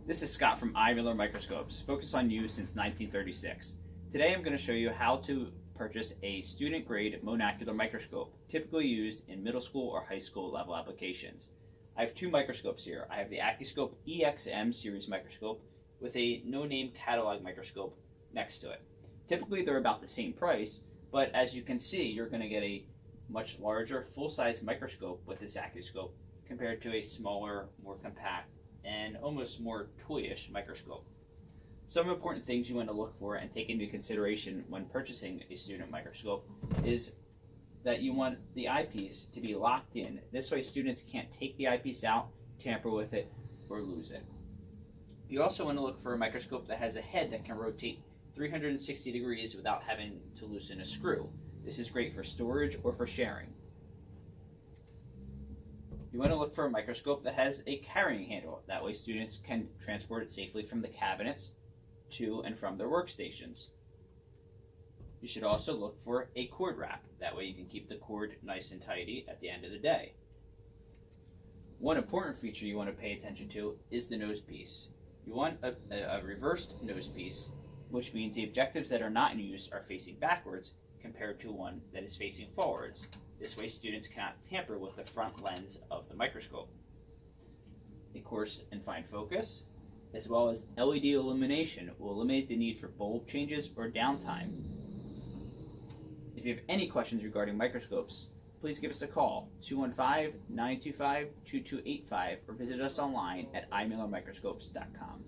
This is Scott from Microscopes, focused on you since 1936. Today I'm going to show you how to purchase a student-grade monocular microscope, typically used in middle school or high school level applications. I have two microscopes here. I have the Microscope EXM series microscope with a no-name catalog microscope next to it. Typically they're about the same price, but as you can see, you're going to get a much larger, full-size microscope with this Microscope compared to a smaller, more compact, and almost more toyish microscope. Some important things you want to look for and take into consideration when purchasing a student microscope is that you want the eyepiece to be locked in. This way students can't take the eyepiece out, tamper with it, or lose it. You also want to look for a microscope that has a head that can rotate 360 degrees without having to loosen a screw. This is great for storage or for sharing. You want to look for a microscope that has a carrying handle. That way students can transport it safely from the cabinets to and from their workstations. You should also look for a cord wrap. That way you can keep the cord nice and tidy at the end of the day. One important feature you want to pay attention to is the nose piece. You want a reversed nose piece, which means the objectives that are not in use are facing backwards compared to one that is facing forwards. This way students cannot tamper with the front lens of the microscope. A coarse and fine focus, as well as LED illumination, will eliminate the need for bulb changes or downtime. If you have any questions regarding microscopes, please give us a call, 215-925-2285, or visit us online at imillermicroscopes.com.